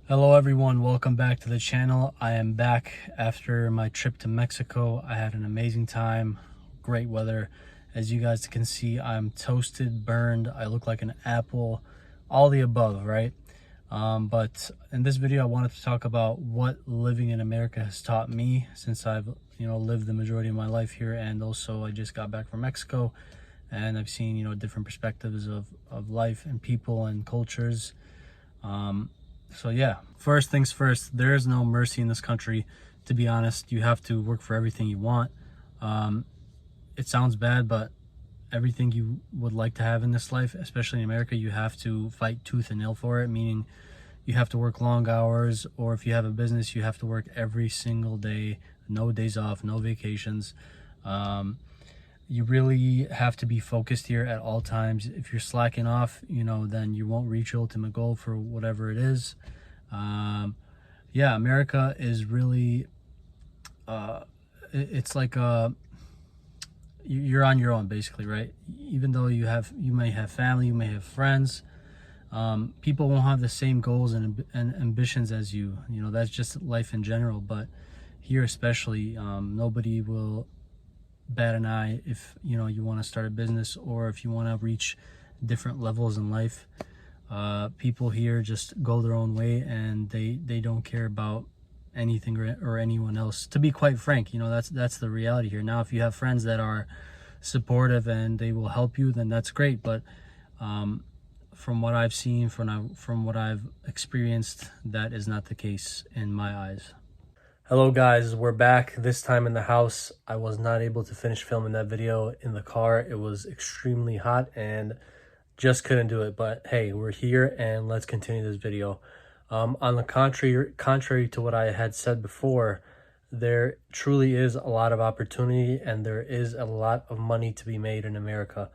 Hello everyone, welcome back to the channel. I am back after my trip to Mexico. I had an amazing time, great weather. As you guys can see, I'm toasted, burned, I look like an apple, all the above, right? But in this video, I wanted to talk about what living in America has taught me since I've lived the majority of my life here, and also I just got back from Mexico and I've seen different perspectives of life and people and cultures. So yeah, first things first, there is no mercy in this country. To be honest, you have to work for everything you want. It sounds bad, but everything you would like to have in this life, especially in America, you have to fight tooth and nail for it, meaning you have to work long hours, or if you have a business, you have to work every single day, no days off, no vacations. You really have to be focused here at all times. If you're slacking off, then you won't reach your ultimate goal for whatever it is. Yeah, America is really, it's like you're on your own basically, right? Even though you may have family, you may have friends, people won't have the same goals and ambitions as you. That's just life in general. But here especially, nobody will bat an eye if you want to start a business or if you want to reach different levels in life. People here just go their own way, and they don't care about anything or anyone else, to be quite frank. That's the reality here. Now, if you have friends that are supportive and they will help you, then that's great. But from what I've seen, from what I've experienced, that is not the case in my eyes. Hello guys, we're back, this time in the house. I was not able to finish filming that video in the car. It was extremely hot and just couldn't do it. But hey, we're here and let's continue this video. On the contrary to what I had said before, there truly is a lot of opportunity and there is a lot of money to be made in America.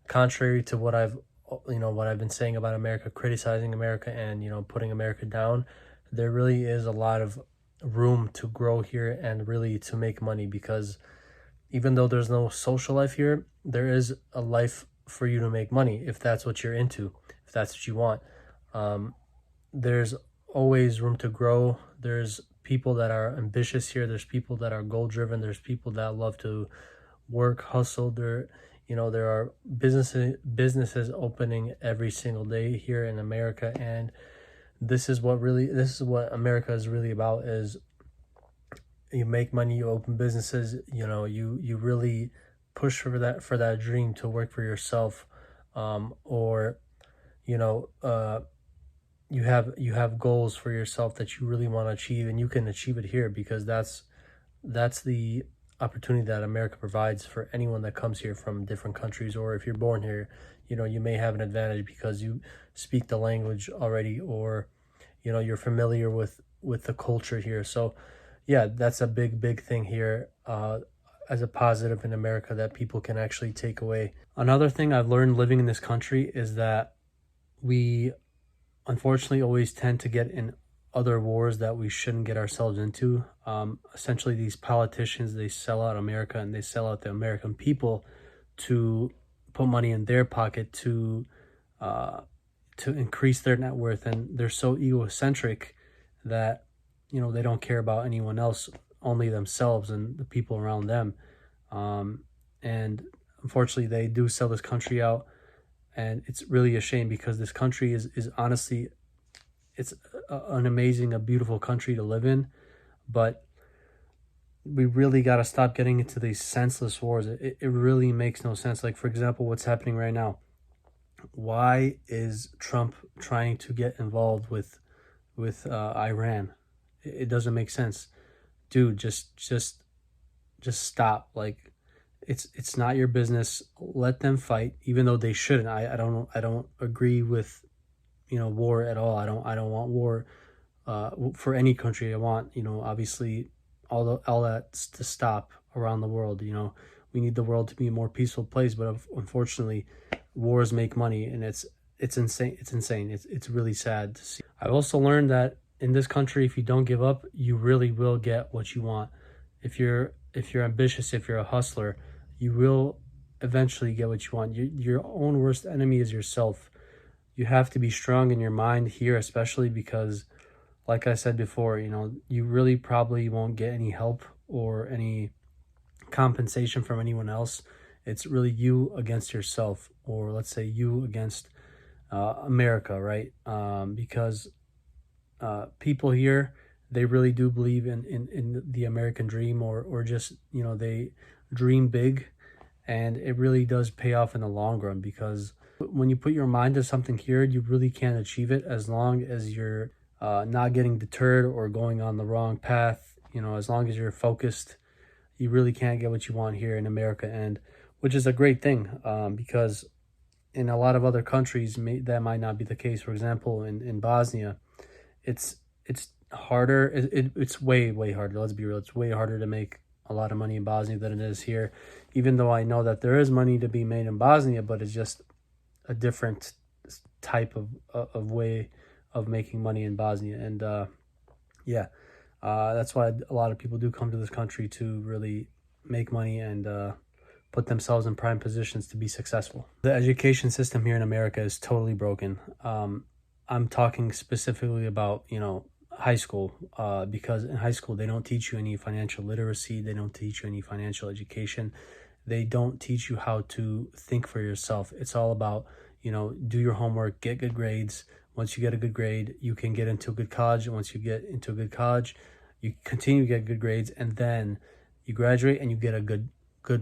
Contrary to what I've been saying about America, criticizing America and putting America down, there really is a lot of room to grow here and really to make money, because even though there's no social life here, there is a life for you to make money if that's what you're into, if that's what you want. There's always room to grow. There's people that are ambitious here. There's people that are goal driven. There's people that love to work, hustle. There are businesses opening every single day here in America, and this is what America is really about. Is you make money, you open businesses, you really push for that dream to work for yourself, or you have goals for yourself that you really want to achieve, and you can achieve it here, because that's the opportunity that America provides for anyone that comes here from different countries. Or if you're born here, you may have an advantage because you speak the language already, or you're familiar with the culture here. So yeah, that's a big thing here, as a positive in America that people can actually take away. Another thing I've learned living in this country is that we unfortunately always tend to get in other wars that we shouldn't get ourselves into. Essentially, these politicians, they sell out America and they sell out the American people to put money in their pocket to increase their net worth, and they're so egocentric that they don't care about anyone else, only themselves and the people around them. And unfortunately, they do sell this country out, and it's really a shame, because this country is honestly, it's an amazing, a beautiful country to live in. But we really got to stop getting into these senseless wars. It really makes no sense. Like, for example, what's happening right now. Why is Trump trying to get involved with Iran? It doesn't make sense, dude. Just stop. Like, it's not your business. Let them fight, even though they shouldn't. I don't agree with war at all. I don't want war for any country. I want obviously all that to stop around the world. We need the world to be a more peaceful place, but unfortunately, wars make money, and it's insane. It's really sad to see. I've also learned that in this country, if you don't give up, you really will get what you want. If you're ambitious, if you're a hustler, you will eventually get what you want. Your own worst enemy is yourself. You have to be strong in your mind here, especially because like I said before, you really probably won't get any help or any compensation from anyone else. It's really you against yourself, or let's say you against America, right? Because people here, they really do believe in the American dream, or just, they dream big, and it really does pay off in the long run, because when you put your mind to something here, you really can achieve it, as long as you're not getting deterred or going on the wrong path. As long as you're focused, you really can't get what you want here in America, and which is a great thing, because in a lot of other countries that might not be the case. For example, in Bosnia, it's harder. It's way harder. Let's be real. It's way harder to make a lot of money in Bosnia than it is here. Even though I know that there is money to be made in Bosnia, but it's just a different type of way of making money in Bosnia. And yeah, that's why a lot of people do come to this country to really make money and put themselves in prime positions to be successful. The education system here in America is totally broken. I'm talking specifically about, high school, because in high school, they don't teach you any financial literacy. They don't teach you any financial education. They don't teach you how to think for yourself. It's all about, do your homework, get good grades. Once you get a good grade, you can get into a good college. And once you get into a good college, you continue to get good grades, and then you graduate and you get a good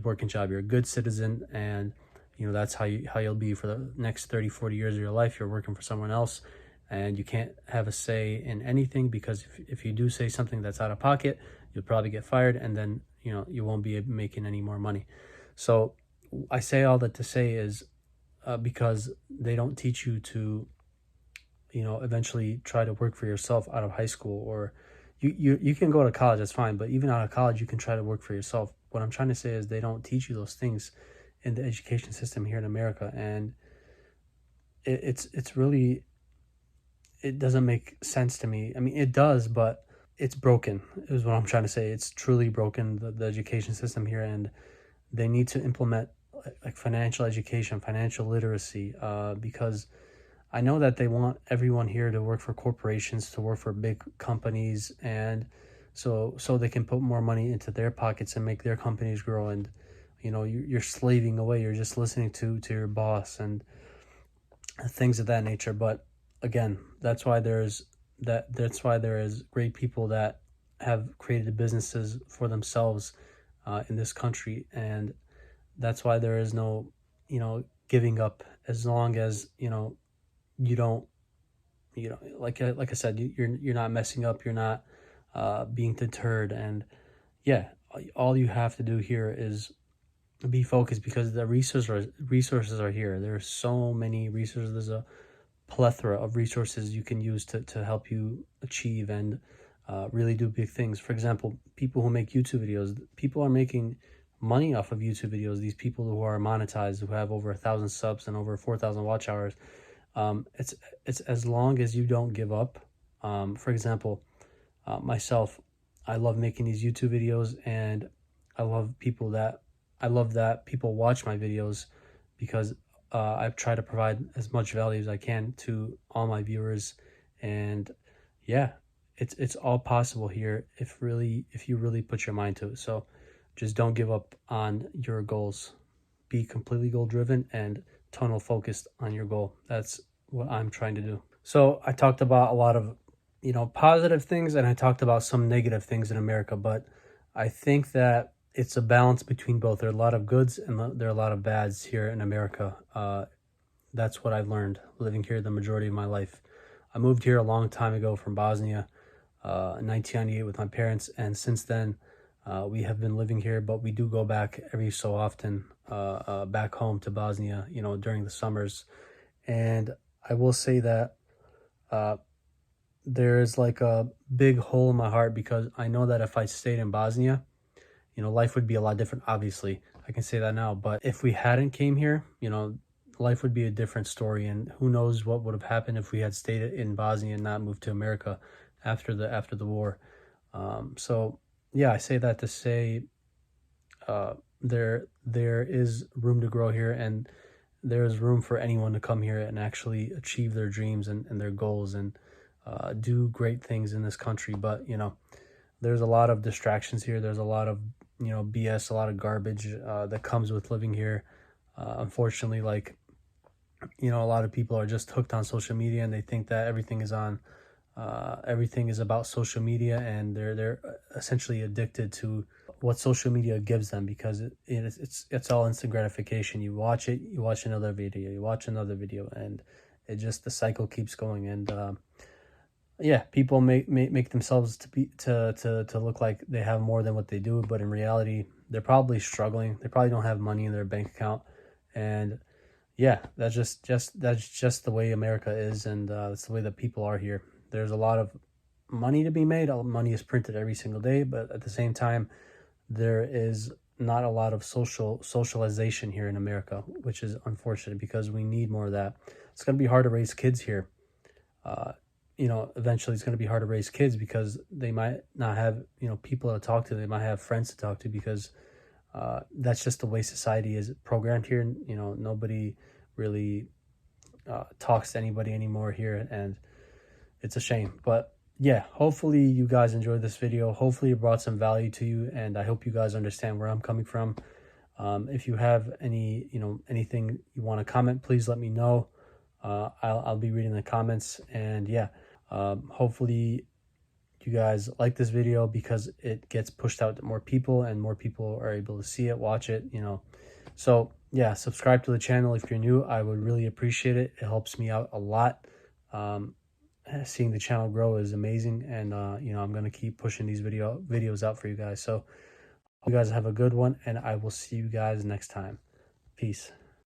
working job. You're a good citizen, and that's how you'll be for the next 30-40 years of your life. You're working for someone else, and you can't have a say in anything, because if you do say something that's out of pocket, you'll probably get fired, and then you won't be making any more money. So I say all that to say is because they don't teach you to eventually try to work for yourself out of high school, or you can go to college, that's fine, but even out of college you can try to work for yourself. What I'm trying to say is they don't teach you those things in the education system here in America, and it's really, it doesn't make sense to me. I mean, it does, but it's broken, is what I'm trying to say. It's truly broken, the education system here, and they need to implement like financial education, financial literacy, because I know that they want everyone here to work for corporations, to work for big companies, and so they can put more money into their pockets and make their companies grow. And you're slaving away. You're just listening to your boss and things of that nature. But again, that's why there is great people that have created businesses for themselves in this country, and that's why there is no giving up, as long as you don't, like I said, you're not messing up, you're not being deterred. And yeah, all you have to do here is be focused, because the resources are here. There's so many resources. There's a plethora of resources you can use to help you achieve and really do big things. For example, people who make YouTube videos, people are making money off of YouTube videos. These people who are monetized, who have over 1,000 subs and over 4,000 watch hours. It's as long as you don't give up. For example, myself, I love making these YouTube videos, and I love that people watch my videos, because I've tried to provide as much value as I can to all my viewers. And yeah, it's all possible here if you really put your mind to it. So just don't give up on your goals. Be completely goal driven and tunnel focused on your goal. That's what I'm trying to do. So I talked about a lot of positive things, and I talked about some negative things in America, but I think that it's a balance between both. There are a lot of goods and there are a lot of bads here in America. That's what I've learned living here the majority of my life. I moved here a long time ago from Bosnia in 1998 with my parents, and since then we have been living here, but we do go back every so often back home to Bosnia, during the summers. And I will say that there is like a big hole in my heart, because I know that if I stayed in Bosnia, life would be a lot different. Obviously, I can say that now, but if we hadn't came here, life would be a different story, and who knows what would have happened if we had stayed in Bosnia and not moved to America after the war. So yeah, I say that to say there is room to grow here, and there is room for anyone to come here and actually achieve their dreams and their goals. And do great things in this country. But there's a lot of distractions here. There's a lot of BS, a lot of garbage that comes with living here. Unfortunately, like a lot of people are just hooked on social media, and they think that everything is about social media, and they're essentially addicted to what social media gives them, because it's all instant gratification. You watch it, you watch another video, you watch another video, and the cycle keeps going. And yeah, people make themselves to look like they have more than what they do, but in reality, they're probably struggling. They probably don't have money in their bank account. And yeah, that's just the way America is, and that's the way that people are here. There's a lot of money to be made. Money is printed every single day, but at the same time, there is not a lot of socialization here in America, which is unfortunate, because we need more of that. It's going to be hard to raise kids here. Eventually it's going to be hard to raise kids, because they might not have, people to talk to. They might have friends to talk to, because that's just the way society is programmed here. Nobody really talks to anybody anymore here, and it's a shame. But yeah, hopefully you guys enjoyed this video. Hopefully it brought some value to you, and I hope you guys understand where I'm coming from. If you have anything you want to comment, please let me know. I'll be reading the comments. And yeah, hopefully you guys like this video, because it gets pushed out to more people, and more people are able to see it, watch it. So yeah, subscribe to the channel if you're new. I would really appreciate it. It helps me out a lot. Seeing the channel grow is amazing, and I'm gonna keep pushing these videos out for you guys. So you guys have a good one, and I will see you guys next time. Peace.